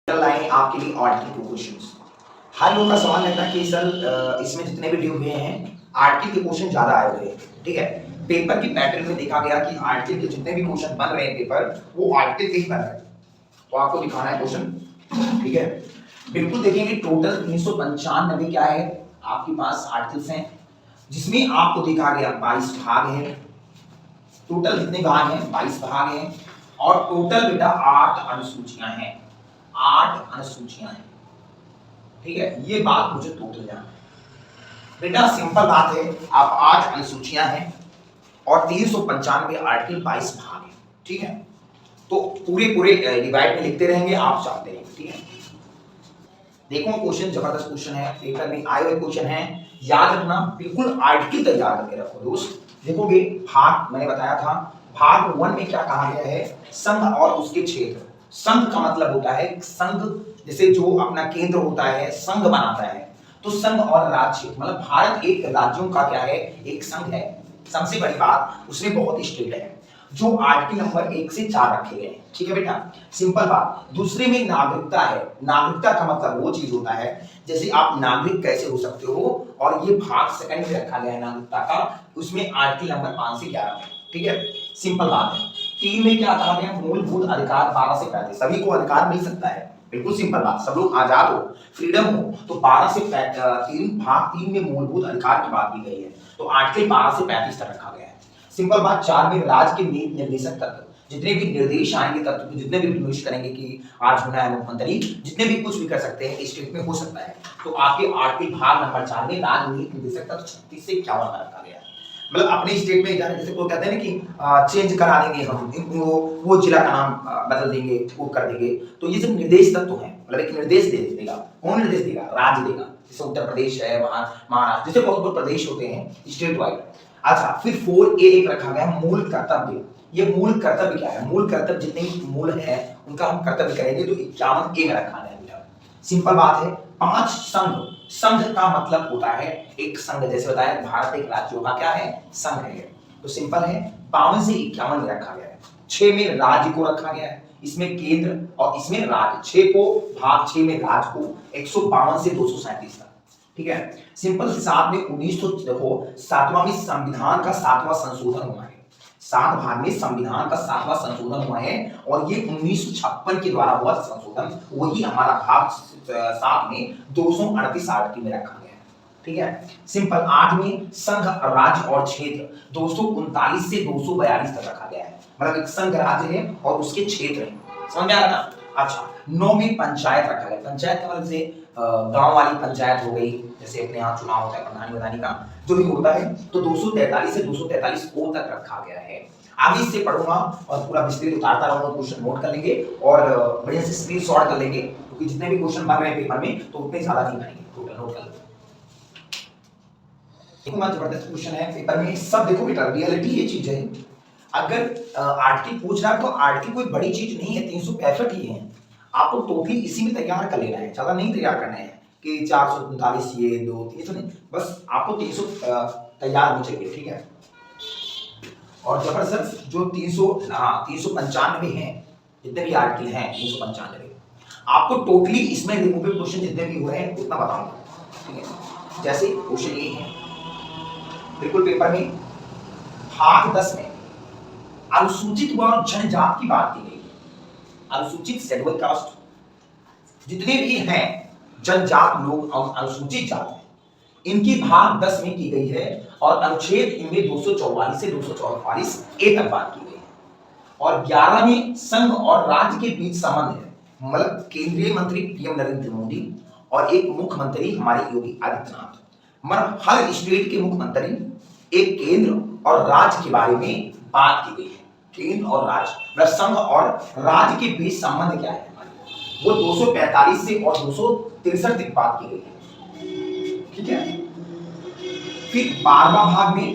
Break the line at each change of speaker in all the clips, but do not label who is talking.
लाए आपके लिए आर्टिकल के क्वेश्चंस। हर लोग का सवाल रहता है कि सर इसमें जितने भी ड्यू हुए हैं आर्टिकल के क्वेश्चन ज्यादा आए हुए हैं। ठीक है, पेपर की पैटर्न में देखा गया कि आर्टिकल के जितने भी क्वेश्चन बन रहे हैं पेपर वो आर्टिकल के ही बन रहे हैं। तो आपको दिखाना है क्वेश्चन। ठीक है, बिल्कुल देखेंगे टोटल 395 क्या है आपके पास आर्टिकल्स हैं, जिसमें आपको देखा गया 22 भाग है। टोटल कितने भाग हैं? 22 भाग हैं और टोटल बेटा 8 अनुसूचियां हैं। 8 अनुसूचियां हैं। ठीक है, ये बात मुझे टोटल जानना है बेटा। सिंपल बात है, आप 8 अनुसूचियां हैं और 395 आर्टिकल 22 भाग हैं। ठीक है, तो पूरे पूरे डिवाइड में लिखते रहेंगे, आप चाहते रहेंगे। ठीक है, देखो क्वेश्चन जबरदस्त क्वेश्चन है, पेपर में आए हुए क्वेश्चन है। याद रखना, बिल्कुल आर्टिकल तैयार करके रखो दोस्त। देखोगे भाग मैंने बताया था, भाग 1 में क्या कहा गया है? संघ और उसके क्षेत्र। संघ का मतलब होता है संघ, जैसे जो अपना केंद्र होता है संघ बनाता है, तो संघ और राज्य क्षेत्र मतलब भारत एक राज्यों का क्या है? एक संघ है। सबसे बड़ी बात उसमें बहुत स्टेट है जो आर्टिकल नंबर 1 से 4 रखे गए हैं। ठीक है बेटा, सिंपल बात। दूसरे में नागरिकता है। नागरिकता का मतलब वो चीज होता है जैसे आप नागरिक कैसे हो सकते हो, और ये भाग सेकंड में रखा गया है नागरिकता का, उसमें आर्टिकल नंबर 5 से 11 है। ठीक है, सिंपल बात है। 3 में क्या कहा गया? मूलभूत अधिकार 12 से 35 सभी को अधिकार मिल सकता है। बिल्कुल सिंपल बात, सब लोग आजाद हो, फ्रीडम हो, तो 12 से 3 भाग 3 में मूलभूत अधिकार की बात की गई है, तो आर्टिकल 12 से 35 तक रखा गया है। सिंपल बात। 4 में राज्य के नीति निर्देशक तत्व, जितने भी निर्देश आएंगे तत्व, जितने भी निर्देश करेंगे कि आज होना है मुख्यमंत्री, जितने भी कुछ भी कर सकते हैं स्टेट में हो सकता है, तो आपके आर्टिकल भाग नंबर 4 में राज्य नीति निर्देशक तत्व 36 से 51 का रखा गया है। मतलब अपने स्टेट में जाने, जैसे वो कहते हैं ना कि चेंज करा देंगे हम, वो जिला का नाम बदल देंगे, वो कर देंगे, तो ये सब निर्देश तत्व हैं। मतलब एक निर्देश दे देगा, कौन निर्देश देगा? राज्य देगा। जैसे उत्तर प्रदेश है, वहां महाराष्ट्र, जैसे बहुत बहुत प्रदेश होते हैं स्टेट वाइड। अच्छा, फिर 4A एक रखा गया मूल कर्तव्य। ये मूल कर्तव्य क्या है? मूल कर्तव्य जितने भी मूल है उनका हम कर्तव्य करेंगे, तो 51A में रखा गया बेटा। सिंपल बात है। 5 संघ। संघ का मतलब होता है एक संघ, जैसे बताया भारत एक राज्यों का क्या है? संघ है, तो सिंपल है 52 से 51 में रखा गया है। 6 में राज्य को रखा गया है, इसमें केंद्र और इसमें राज्य। 6 को भाग 6 में राज्य को 152 से 237 तक। ठीक है, सिंपल। 7 में 1900 देखो 7वां में संविधान का 7वां संशोधन हुआ है। 7 भाग में संविधान का 7वां संशोधन हुआ है और ये 1956 के द्वारा हुआ संशोधन, वही हमारा भाग 7 में 238 आर्टिकल में रखा गया है। ठीक है, सिंपल। 8 में संघ, राज्य और क्षेत्र 239 से 242 तक रखा गया है। मतलब एक संघ राज्य है और उसके क्षेत्र है। समझ में आ रहा था? अच्छा, 9 में पंचायत रखा गया। पंचायत का मतलब से गांव वाली पंचायत हो गई, जैसे अपने यहाँ चुनाव होता है प्रधानी वधानी का जो भी होता है, तो 243 से 243 O तक रखा गया है। आगे इससे पढ़ूंगा और पूरा विस्तृत उतारता रहूंगा, क्वेश्चन नोट कर लेंगे और बढ़िया से स्क्रीनशॉट कर लेंगे, क्योंकि जितने भी क्वेश्चन बन रहे हैं पेपर में तो उतने ज्यादा नहीं बनेंगे, टोटल नोट कर लेंगे। देखो जबरदस्त क्वेश्चन है पेपर में, सब देखो बेटा रियलिटी ये चीज है। अगर आर्टिकल पूछ रहा है तो आर्टिकल कोई बड़ी चीज नहीं है, 365 ही है। आपको टोटली इसी में तैयार कर लेना है, ज्यादा नहीं तैयार करना है कि 439 ये 2 300 नहीं, बस आपको 300 तैयार हो चाहिए। ठीक है, और जबरदस्त जो 395 हैं, जितने भी आर्टिकल हैं 395, आपको टोटली इसमें रिमूवेबल क्वेश्चन जितने भी हुए हैं उतना बताऊंगा। ठीक है, जैसे क्वेश्चन ये है बिल्कुल पेपर में, भाग 10 में अनुसूचित व जनजाति की बात की गई है। अनुसूचित शेड्यूल कास्ट जितने भी हैं जनजात लोग और अनुसूचित जात हैं, इनकी भाग 10 में की गई है और अनुच्छेद इनमें 244 से 244 A तक बात की गई है। और 11 में संघ और राज्य के बीच संबंध है, मतलब केंद्रीय मंत्री PM नरेंद्र मोदी और एक मुख्यमंत्री हमारे योगी आदित्यनाथ, मतलब हर स्टेट के मुख्यमंत्री एक केंद्र और राज्य के बारे में बात की गई है। केंद्र और राज्य, मतलब संघ और राज्य के बीच संबंध क्या है, वो 245 से और 263 तक बात की गई है। ठीक है, फिर 12वां भाग में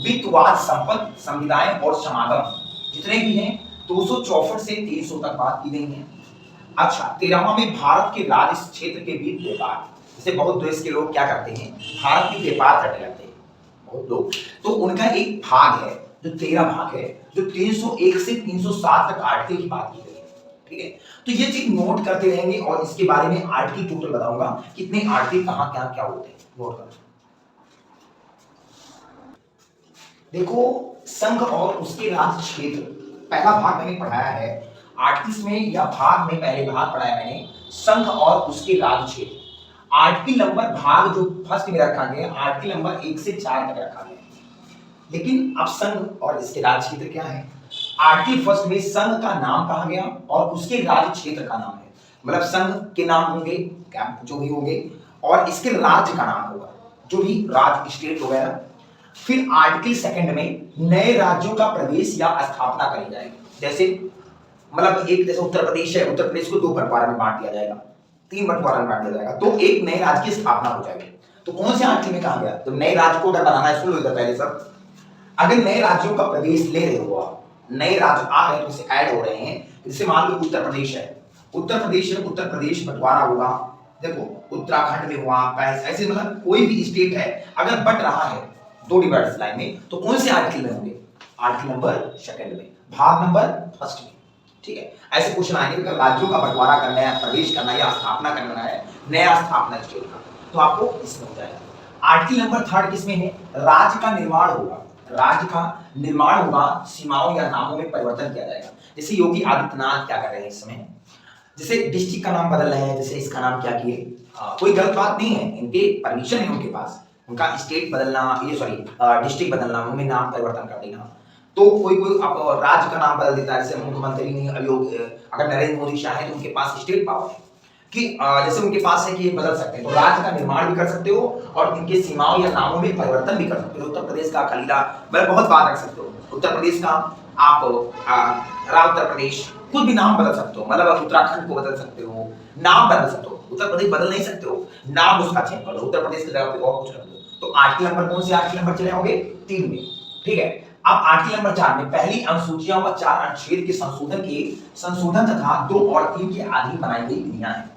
वित्तवाद, संपत्ति, संविदाएं और समागम जितने भी हैं 264 से 300 तक बात की गई है। अच्छा, 13वां में भारत के राज्य क्षेत्र के बीच व्यापार, जैसे बहुत देश के लोग क्या करते हैं, भारत में व्यापार करने लगते हैं बहुत लोग, तो उनका एक भाग है जो 13 भाग है, जो 301 से 307 तक आर्टिकल की बात की गई है। ठीक है, तो ये चीज नोट करते रहेंगे और इसके बारे में आर्टिकल टोटल बताऊंगा कितने आर्टिकल कहां क्या क्या होते हैं, नोट कर। देखो, संघ और उसके राज्य क्षेत्र, पहला भाग मैंने पढ़ाया है आर्टिकल्स में, या भाग में पहले भाग पढ़ाया मैंने संघ और उसके राज्य क्षेत्र। आर्टिकल नंबर भाग जो फर्स्ट में रखा गया, आर्टिकल नंबर 1 से 4 तक रखा गया, लेकिन अब संघ और इसके राज्य क्षेत्र क्या है। आर्टिकल फर्स्ट में संघ का नाम कहा गया और उसके राज्य क्षेत्र का नाम है, मतलब संघ के नाम होंगे जो भी होंगे और इसके राज्य का नाम होगा, जो भी राज्य स्टेट वगैरह। फिर आर्टिकल सेकंड में नए राज्यों का प्रवेश या स्थापना करी जाएगी, जैसे मतलब एक जैसे उत्तर प्रदेश है, उत्तर प्रदेश को 2 बंटवारे में बांट दिया जाएगा, 3 बंटवारे में बांट दिया जाएगा, तो एक नए राज्य की स्थापना हो जाएगी। तो कौन से आर्टिकल में कहा गया, तो नए राज्य को अगर बनाना है, सुन लो इधर पहले सब, अगर नए राज्यों का प्रवेश ले रहे हो आप, नए राज्य आ रहे हैं तो इसे ऐड हो रहे हैं, जैसे मान लो उत्तर प्रदेश है, उत्तर प्रदेश में उत्तर प्रदेश बंटवारा होगा, देखो उत्तराखंड में हुआ, ऐसे मतलब कोई भी स्टेट है अगर बट रहा है 2 डिवाइडर्स लाइन में, तो कौन से आर्टिकल में होंगे, आर्टिकल नंबर सेकंड में, भाग नंबर फर्स्ट में। ठीक है, ऐसे क्वेश्चन आएंगे अगर राज्यों का बंटवारा करना है, प्रवेश करना है या स्थापना करना है, नया स्थापना स्टेट का, तो आपको इसमें हो जाएगा। आर्टिकल नंबर थर्ड किसमें है, राज्य का निर्माण होगा, राज्य का निर्माण होगा, सीमाओं या नामों में परिवर्तन किया जाएगा। जैसे योगी आदित्यनाथ क्या कर रहे हैं इस समय, जैसे डिस्ट्रिक्ट का नाम बदल रहे हैं, जैसे इसका नाम क्या किए, कोई गलत बात नहीं है, इनके परमिशन है उनके पास, उनका स्टेट बदलना, ये सॉरी डिस्ट्रिक्ट बदलना, उनमें नाम परिवर्तन कर देना, तो कोई अब राज्य का नाम बदल देता है, जैसे मुख्यमंत्री ने अगर नरेंद्र मोदी चाहे तो उनके पास स्टेट पावर है कि जैसे उनके पास है कि ये बदल सकते हैं, तो राज्य का निर्माण भी कर सकते हो और इनके सीमाओं या नामों में परिवर्तन भी कर सकते हो। उत्तर प्रदेश का खलीला, मतलब बहुत बात रख सकते हो, उत्तर प्रदेश का आप उत्तर प्रदेश, कुछ भी नाम बदल सकते हो, मतलब उत्तराखंड को बदल सकते हो, नाम बदल सकते हो, उत्तर प्रदेश बदल नहीं सकते हो, नाम उसका चेंज कर लो, उत्तर प्रदेश की जगह पे और कुछ रख दो। तो आर्टिकल नंबर कौन से आर्टिकल नंबर चले होंगे, 3 में। ठीक है, अब आर्टिकल नंबर 4 में पहली अनुसूचियां व 4 अनुच्छेद के संशोधन तथा 2 और 3 के अधीन बनाई गई विधियां हैं।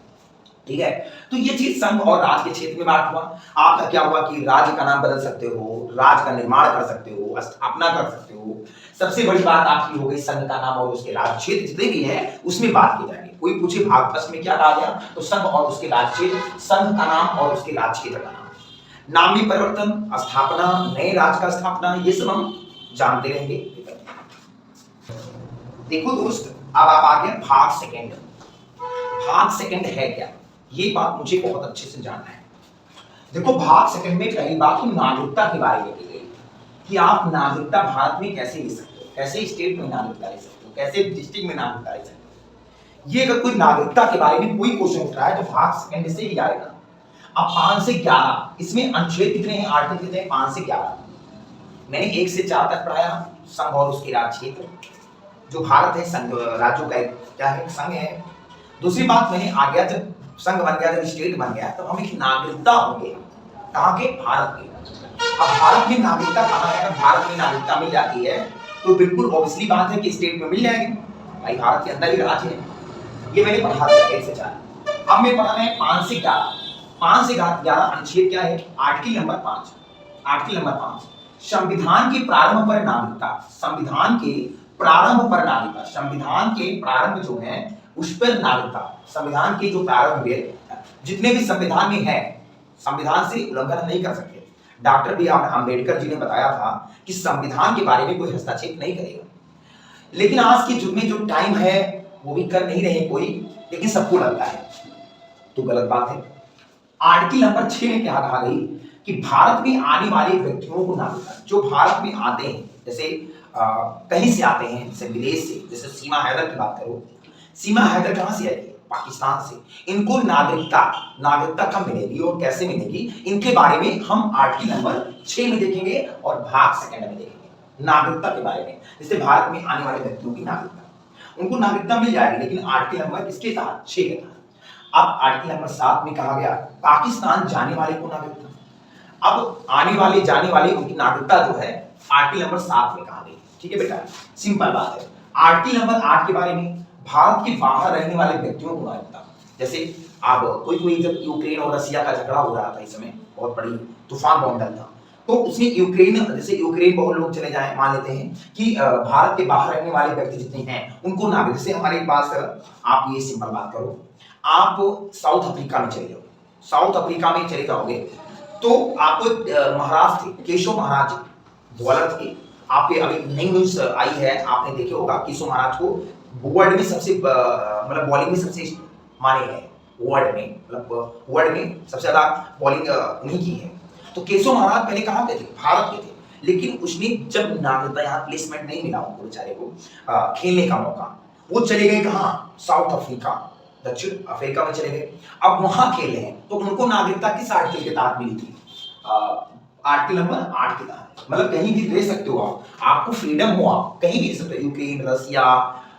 ठीक है, तो ये चीज संघ और राज्य के क्षेत्र में बांट हुआ। आपका क्या हुआ कि राज्य का नाम बदल सकते हो, राज्य का निर्माण कर सकते हो, स्थापना कर सकते हो। सबसे बड़ी बात आपकी हो गई संघ का नाम और उसके राज्य क्षेत्र जितने भी हैं उसमें बात की जाएगी। कोई पूछे भाग फर्स्ट में क्या कहा गया, तो संघ और उसके राज्य क्षेत्र, संघ का नाम और उसके राज्य क्षेत्र का नाम, नाम में परिवर्तन, स्थापना, नए राज्य का स्थापना, ये सब हम जानते रहेंगे। देखो दोस्त, अब आप आ गए भाग सेकंड। भाग सेकंड है क्या, ये बात मुझे बहुत अच्छे से जानना है। देखो, भाग सेकंड में पहली बात तो नागरिकता के बारे में की गई कि आप नागरिकता भारत में कैसे ले सकते हो, कैसे स्टेट में नागरिकता ले सकते हो, कैसे डिस्ट्रिक्ट में नागरिकता ले सकते हो। ये अगर कोई नागरिकता के बारे में कोई क्वेश्चन उठ रहा है तो भाग सेकंड से ही आएगा। अब 5 से 11 इसमें अनुच्छेद कितने हैं, आर्टिकल कितने हैं, 5 से 11। मैंने 1 से 4 तक पढ़ाया संघ और उसके राज्य क्षेत्र, जो भारत है संघ राज्यों का क्या है, संघ है। दूसरी बात मैंने आ गया, जब संघ बन गया, जब स्टेट बन गया, तो हम एक नागरिकता होंगे, कहाँ के, भारत के। अब भारत में नागरिकता कहाँ है, अगर भारत में नागरिकता मिल जाती है तो बिल्कुल ऑब्वियसली बात है कि स्टेट में मिल जाएगी, भाई भारत के अंदर ही राज्य है। ये मैंने पढ़ा था 1 से 4। अब मैं पढ़ाना है 5 से 11। 5 से 11 अनुच्छेद क्या है, आर्टिकल नंबर 5। आर्टिकल नंबर 5, संविधान के प्रारंभ पर नागरिकता, संविधान के प्रारंभ पर नागरिकता, संविधान के प्रारंभ जो है उस पर नागरिकता, संविधान के जो प्रारंभ हुए जितने भी संविधान में है, संविधान से उल्लंघन नहीं कर सकते। Doctor B are Ambedkar ji ने बताया था कि संविधान के बारे में कोई हस्तक्षेप नहीं करेगा, लेकिन आज के युग में जो टाइम है वो भी कर नहीं रहे कोई, लेकिन सबको लगता है, तो गलत बात है। आर्टिकल नंबर 6 में क्या कहा गई कि भारत में आने वाले व्यक्तियों को नागरिकता, जो भारत में आते हैं, जैसे कहीं से आते हैं, जैसे विदेश से, जैसे सीमा हैदर की बात करो, सीमा हैदर कहां से आई, पाकिस्तान से, इनको नागरिकता कब मिलेगी और कैसे मिलेगी, इनके बारे में हम आर्टिकल नंबर 6 में देखेंगे और भाग सेकंड में देखेंगे नागरिकता के बारे में। जैसे भारत में आने वाले व्यक्तियों की नागरिकता, उनको नागरिकता मिल जाएगी, लेकिन आर्टिकल नंबर किसके तहत, 6 के तहत। अब आर्टिकल नंबर 7 में कहा गया पाकिस्तान जाने वाले को नागरिकता, अब आने वाले जाने वाले उनकी नागरिकता जो है आर्टिकल नंबर 7 में कहा गई। ठीक है बेटा, सिंपल बात है। आर्टिकल नंबर 8 के बारे में भारत के बाहर रहने वाले व्यक्तियों को नागरिकता, जैसे अब कोई जब यूक्रेन और रसिया का झगड़ा हो रहा था, इस समय बहुत बड़ी तूफान बॉम्ब डल था, तो उसने यूक्रेन, जैसे यूक्रेन बहुत लोग चले जाएं, मान लेते हैं कि भारत के बाहर रहने वाले व्यक्ति जितने हैं उनको नागरिक, जैसे हमारे पास आप ये सिंपल बात करो, आप साउथ अफ्रीका में चले जाओ, साउथ अफ्रीका में चले जाओगे तो आपको महाराज थे, केशव महाराज बॉलर थे, आपके अभी नई न्यूज आई है, आपने देखे होगा केशव महाराज को वर्ल्ड में सबसे मतलब बॉलिंग में सबसे माने हैं, वर्ल्ड में मतलब वर्ल्ड में सबसे ज्यादा बॉलिंग उन्हीं की है। तो केशव महाराज पहले कहाँ पे थे, भारत के थे, लेकिन उसने जब नागरिकता यहाँ प्लेसमेंट नहीं मिला उनको बेचारे को खेलने का मौका, वो चले गए कहाँ, साउथ अफ्रीका, दक्षिण अफ्रीका में चले गए, अब वहां खेल रहे हैं। तो उनको नागरिकता किस आर्टिकल के तहत मिली थी, आर्टिकल नंबर 8 के तहत, मतलब कहीं भी रह सकते हो आप, आपको फ्रीडम हो, आप कहीं भी रह सकते हो, यूक्रेन, रसिया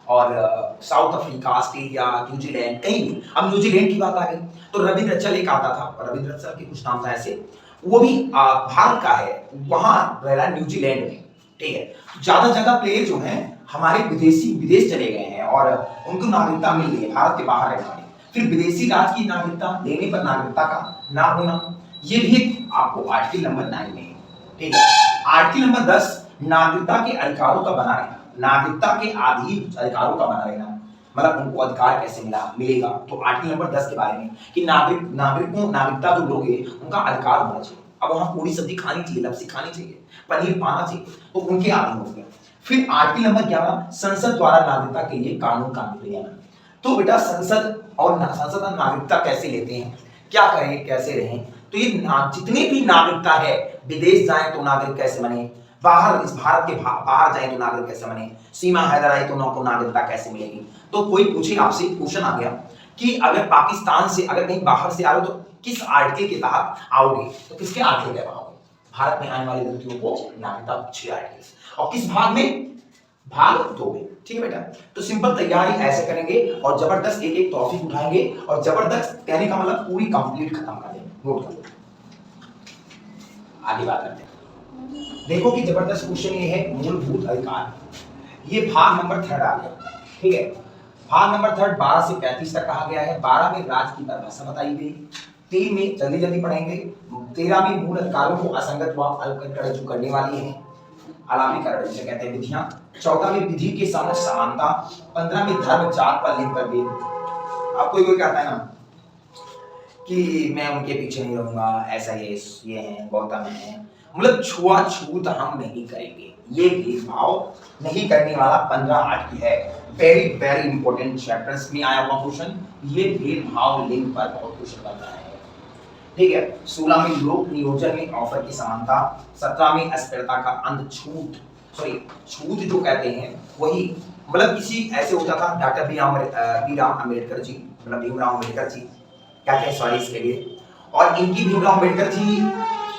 और साउथ अफ्रीका, ऑस्ट्रेलिया, न्यूजीलैंड, कहीं भी। अब न्यूजीलैंड की बात आ गई तो रविंद्र रचल एक आता था, रविंद्र रचल के कुछ नाम था ऐसे, वो भी भारत का है, वहां रह रहा है न्यूजीलैंड में, ठीक है। ज्यादा ज्यादा प्लेयर जो हैं हमारे विदेशी विदेश चले गए हैं और उनको नागरिकता मिल गई है भारत के बाहर रहने वाले। फिर विदेशी राज की नागरिकता लेने पर नागरिकता का ना होना, ये भी आपको आर्टिकल नंबर 9 में है, ठीक है। आर्टिकल नंबर 10 नागरिकता के अधिकारों का बना रहना, नागरिकता के अधीन अधिकारों का बना रहना, मतलब उनको अधिकार कैसे मिलेगा, तो आर्टिकल नंबर 10 के बारे में कि नागरिकों नागरिकता जो लोग हैं उनका अधिकार होना चाहिए। अब वहां पूरी सब्जी खानी चाहिए, लपसी खानी चाहिए, पनीर पाना चाहिए, तो उनके अधीन हो गया। फिर आर्टिकल नंबर 11 संसद द्वारा नागरिकता के लिए कानून प्रक्रिया। तो बेटा संसद और नागरिकता कैसे लेते हैं, क्या करें, कैसे रहें, तो ये जितने भी नागरिकता है, विदेश जाए तो नागरिक कैसे बने, बाहर इस भारत के बाहर जाए तो नागरिक कैसे बने, सीमा हैदर आए तो उनको नागरिकता कैसे मिलेगी। तो कोई पूछे आपसे क्वेश्चन आ गया कि अगर पाकिस्तान से अगर कहीं बाहर से आ रहे हो तो किस आर्टिकल के तहत आओगे, तो किसके आर्टिकल के आओगे, भारत में आने वाले व्यक्तियों को नागरिकता 6 आर्टिकल, और किस भाग में, भाग 2 में, ठीक है बेटा। तो सिंपल तैयारी ऐसे करेंगे और जबरदस्त एक एक टॉपिक उठाएंगे और जबरदस्त कहने का मतलब पूरी कंप्लीट खत्म कर देंगे, नोट कर लो। आगे बात करते हैं, देखो कि जबरदस्त क्वेश्चन ये है मूलभूत अधिकार, ये भाग नंबर 3 आ गया, ठीक है। भाग नंबर 3 12 से 35 तक कहा गया है, 12 में राज्य की परिभाषा बताई गई, 3 में जल्दी जल्दी पढ़ेंगे, 13 में मूल अधिकारों को असंगत व अल्पकर रजू करने वाली है, अलामीकरण जिसे कहते हैं विधियां, 14 में विधि के समझ समानता, 15 में धर्म जात पर लिंग पर भेद। अब कोई कहता है ना कि मैं उनके पीछे नहीं रहूंगा, ऐसा ये है, गौतम है, मतलब छुआछूत हम नहीं करेंगे, ये भेदभाव नहीं करने वाला 15 आर्टिकल है, वेरी वेरी इंपॉर्टेंट चैप्टर्स में आया हुआ क्वेश्चन, ये भेदभाव लिंग पर बहुत क्वेश्चन बन रहा है, ठीक है। 16 में लोक नियोजन में ऑफर की समानता, 17 में अस्थिरता का अंत, छूत जो कहते हैं वही, मतलब किसी ऐसे होता था डॉक्टर बी राम अम्बेडकर जी, मतलब भीमराव अम्बेडकर जी कहते हैं, सॉरी इसके लिए, और इनकी भीमराव अम्बेडकर जी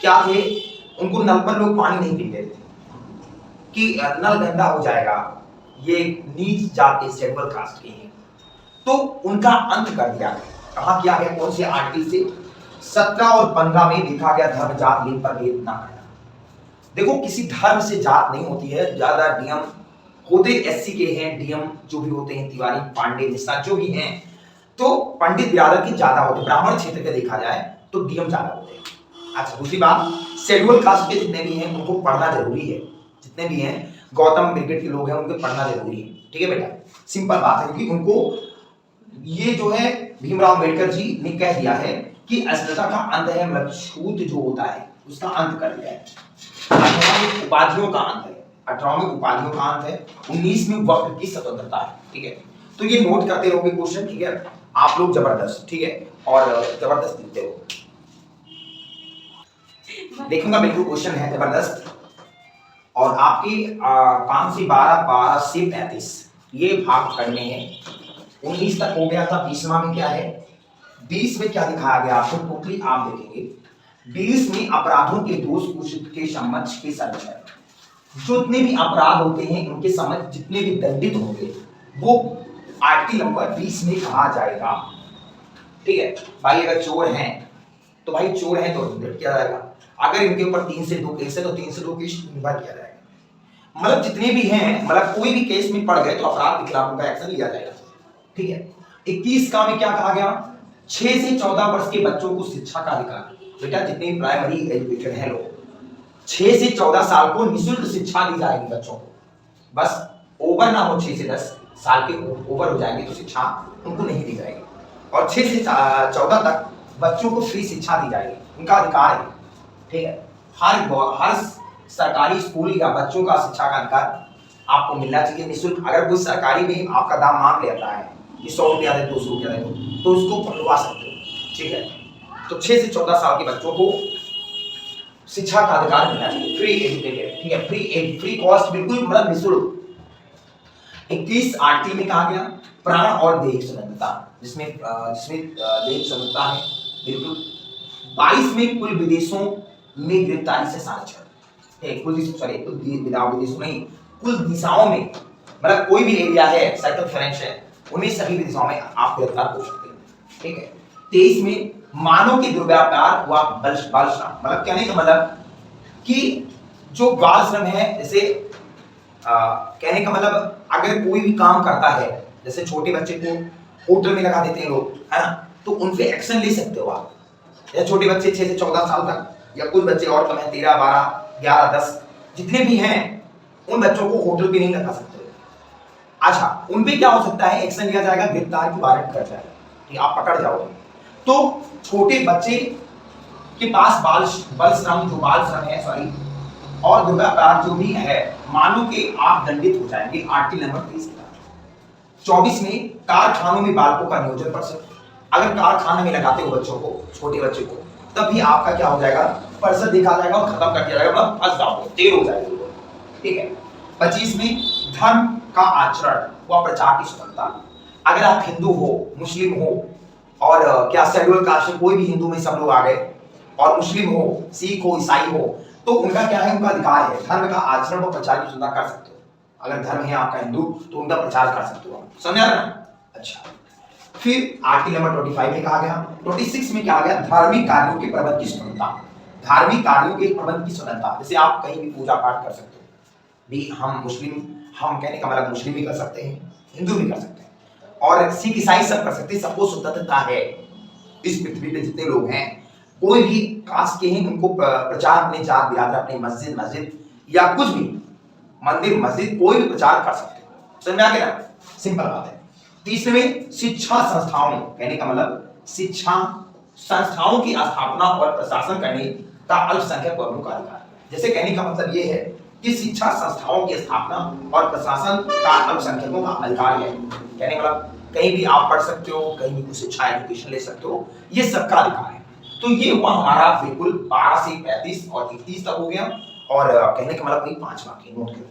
क्या थे, उनको नल पर लोग पानी नहीं पीते थे कि नल गंदा हो जाएगा, ये नीच जाति शेड्यूल कास्ट के हैं, तो उनका अंत कर दिया गया। कहां किया गया, कौन से आर्टिकल से, 17 और 15 में लिखा गया धर्म जात लिंग पर भेद ना करना। देखो किसी धर्म से जात नहीं होती है, ज्यादा डीएम होते एससी के हैं, डीएम जो भी होते हैं तिवारी पांडे मिश्रा जो भी हैं, तो पंडित बिरादर की ज्यादा होते, ब्राह्मण क्षेत्र के देखा जाए तो डीएम ज्यादा होते हैं। अच्छा दूसरी बात, शेड्यूल कास्ट के जितने भी हैं उनको पढ़ना जरूरी है, जितने भी हैं गौतम ब्रिगेड के लोग हैं उनको पढ़ना जरूरी है, ठीक है बेटा, सिंपल बात है, क्योंकि उनको ये जो है भीमराव अम्बेडकर जी ने कह दिया है कि अस्मिता का अंत है, मतलब छूत जो होता है उसका अंत कर दिया है। 18वें उपाधियों का अंत है, 18वें उपाधियों का अंत है, 19 में वक्त की स्वतंत्रता है, ठीक है। तो ये नोट करते रहोगे क्वेश्चन, ठीक है, आप लोग जबरदस्त, ठीक है, और जबरदस्त लिखते हो, देखूंगा बिल्कुल क्वेश्चन है जबरदस्त। और आपकी 5 से 12, 12 से 35 ये भाग करने हैं, 19 तक हो गया था, 20वां में क्या है, 20 में क्या दिखाया गया आपको, टोटली आप देखेंगे 20 में अपराधों के दोष कुशित के समझ के संरक्षण, जितने भी अपराध होते हैं उनके समझ जितने भी दंडित होंगे वो आर्टिकल नंबर 20 में कहा जाएगा, ठीक है भाई। अगर चोर हैं तो भाई चोर हैं तो दंडित किया जाएगा, अगर इनके ऊपर 3 से 2 केस है तो 3 से 2 केस निभा किया जाएगा, मतलब जितने भी हैं, मतलब कोई भी केस में पड़ गए तो अपराध के खिलाफ उनका एक्शन लिया जाएगा, ठीक है। 21 का में क्या कहा गया, 6 से 14 वर्ष के बच्चों को शिक्षा का अधिकार, बेटा जितने प्राइमरी एजुकेटेड हैं लोग 6 से 14 साल को निःशुल्क शिक्षा दी जाएगी बच्चों को, बस ओवर ना हो, 6 से 10 साल के ओवर हो जाएंगे तो शिक्षा उनको नहीं दी जाएगी, और 6 से 14 तक बच्चों को फ्री शिक्षा दी जाएगी, उनका अधिकार है, ठीक है। हर सरकारी स्कूल या बच्चों का शिक्षा का अधिकार आपको मिलना चाहिए निःशुल्क। अगर कोई सरकारी भी आपका दाम मांग लेता है कि 100 रुपया दे, 200 रुपया दे, तो उसको पकड़वा सकते हो, ठीक है। तो 6 से 14 साल के बच्चों को शिक्षा का अधिकार मिलना चाहिए, फ्री एजुकेटेड, ठीक है, फ्री कॉस्ट, बिल्कुल मतलब निःशुल्क। 21 आर्टिकल में कहा गया प्राण और देह स्वतंत्रता, जिसमें देह स्वतंत्रता है बिल्कुल। 22 में कुल विदेशों में गिरफ्तारी से साक्षर, कुल विदेशों नहीं, कुल दिशाओं में, मतलब कोई भी एरिया है, सर्कमफेरेंस है, उन्हीं सभी दिशाओं में आप गिरफ्तार हो सकते हैं, ठीक है। 23 में मानव के दुर्व्यापार व बाल श्रम, मतलब कहने का मतलब कि जो बाल श्रम है, जैसे कहने का मतलब अगर कोई भी काम करता है, जैसे छोटे बच्चे को होटल में लगा देते हैं लोग, है ना, तो उन पे एक्शन ले सकते हो आप, या छोटे बच्चे 6 से 14 साल तक, या कुछ बच्चे और कम है 13, 12, 11, 10 जितने भी हैं, उन बच्चों को होटल पे नहीं लगा सकते। अच्छा, उन पे क्या हो सकता है, एक्शन लिया जाएगा, गिरफ्तार की वारंट कर जाएगा कि आप पकड़ जाओगे। तो छोटे बच्चे के पास बाल श्रम है, सॉरी, और दुर्व्यापार जो भी है, मानो कि आप दंडित हो जाएंगे, आर्टिकल नंबर 30 के तहत। 24 में कारखानों में बालकों का नियोजन कर सकते, अगर कारखाने में लगाते हो बच्चों को, छोटे बच्चे को, तब भी आपका क्या हो जाएगा, पर्सर देखा जाएगा और खत्म कर दिया जाएगा, मतलब फंस जाओगे, देर हो जाएगी, ठीक है। 25 में धर्म का आचरण व प्रचार की स्वतंत्रता, अगर आप हिंदू हो, मुस्लिम हो, और क्या शेड्यूल कास्ट, कोई भी हिंदू में सब लोग आ गए, और मुस्लिम हो, सिख हो, ईसाई हो, तो उनका क्या है, उनका अधिकार है, धर्म का आचरण व प्रचार की स्वतंत्रता कर सकते हो। अगर धर्म है आपका हिंदू, तो उनका प्रचार कर सकते हो, समझा ना? अच्छा, फिर आर्टिकल नंबर 25 में कहा गया, 26 में क्या आ गया, धार्मिक कार्यों के प्रबंध की स्वतंत्रता, धार्मिक कार्यों के प्रबंध की स्वतंत्रता, जैसे आप कहीं भी पूजा पाठ कर सकते हो, भी हम कहने का मतलब मुस्लिम भी कर सकते हैं, हिंदू भी कर सकते हैं, और सिख ईसाई सब कर सकते हैं, सबको स्वतंत्रता है। इस पृथ्वी पे जितने लोग हैं, कोई भी कास्ट के हैं, उनको प्रचार अपने जात बिरादर, अपने मस्जिद या कुछ भी मंदिर मस्जिद कोई भी प्रचार कर सकते हैं, समझ में आ गया? सिंपल बात है। तीसरे में शिक्षा संस्थाओं, कहने का मतलब शिक्षा संस्थाओं की स्थापना और प्रशासन करने का अल्पसंख्यक वर्गों का अधिकार, जैसे कहने का मतलब ये है कि शिक्षा संस्थाओं की स्थापना और प्रशासन का अल्पसंख्यकों का अधिकार है, कहने का मतलब कहीं भी आप पढ़ सकते हो, कहीं भी कुछ शिक्षा एजुकेशन ले सकते हो, ये सबका अधिकार है। तो ये हुआ हमारा बिल्कुल 12 से 35 और 31 तक हो गया, और कहने का मतलब 5 बाकी नोट करो।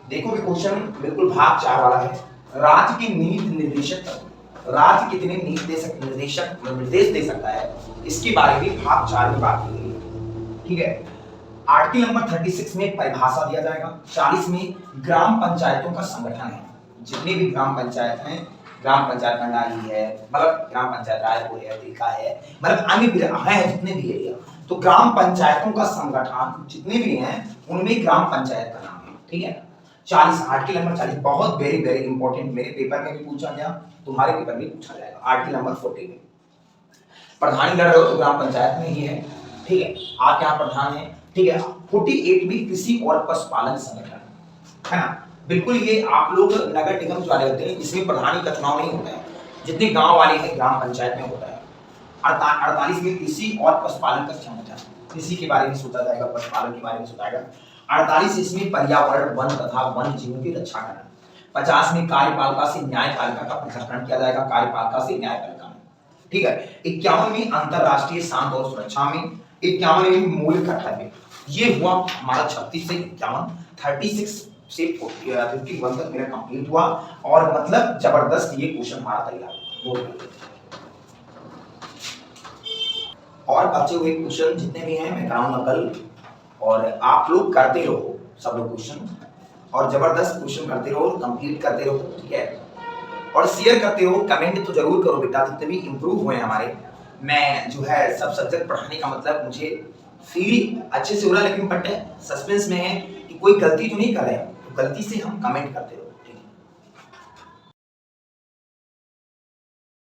देखो कि क्वेश्चन बिल्कुल भाग 4 वाला है। राज्य की नीति निर्देशक, राज्य कितने निर्देश दे सकता है, इसके बारे में भाग 4 में बात की गई है, ठीक है। आर्टिकल नंबर 36 में परिभाषा दिया जाएगा। 40 में ग्राम पंचायतों का संगठन है, जितने भी ग्राम पंचायत हैं, ग्राम पंचायत मंडाली है, मतलब ग्राम पंचायत रायपुर है, तिलका है, मतलब अन्य है जितने भी एरिया, तो ग्राम पंचायतों का संगठन जितने भी हैं, उनमें ग्राम पंचायत का नाम है, ठीक है। 40 आर्टिकल नंबर 40 बहुत वेरी वेरी इंपॉर्टेंट, मेरे पेपर में भी पूछा गया, तुम्हारे पेपर में पूछा जाएगा। आर्टिकल नंबर 40 में प्रधानी लड़ रहे हो तो ग्राम पंचायत में ही है, ठीक है, आप यहाँ प्रधान है, ठीक है। 48 में कृषि और पशुपालन संगठन, है ना, बिल्कुल ये आप लोग नगर निगम वाले होते हैं, जिसमें प्रधानी का चुनाव नहीं होता है, जितने गांव वाले हैं ग्राम पंचायत में होता है। 48 में कृषि और पशुपालन का संगठन, कृषि के बारे में सोचा जाएगा, पशुपालन के बारे में सोचा जाएगा। 48 इसमें पर्यावरण, वन तथा वन्य जीवों की रक्षा करना। 50 में कार्यपालिका से न्यायपालिका का पृथक्करण किया जाएगा, कार्यपालिका से न्यायपालिका में, ठीक है। 51 में अंतरराष्ट्रीय शांति और सुरक्षा में। 51 में मूल कर्तव्य, ये हुआ हमारा 36 से 51, 36 से 51 तक मेरा कंप्लीट हुआ, और मतलब जबरदस्त ये क्वेश्चन हमारा तैयार। और बचे हुए क्वेश्चन जितने भी हैं मैं कराऊंगा कल, और आप लोग करते रहो सब लोग क्वेश्चन, और जबरदस्त क्वेश्चन करते रहो, कंप्लीट करते रहो, ठीक है। और शेयर करते रहो, कमेंट तो जरूर करो बेटा, जितने भी इंप्रूव हुए हमारे, मैं जो है सब सब्जेक्ट पढ़ाने का मतलब मुझे फील अच्छे से हो रहा है, लेकिन बट सस्पेंस में है कि कोई गलती तो नहीं कर रहे हैं, तो गलती से हम कमेंट करते रहो।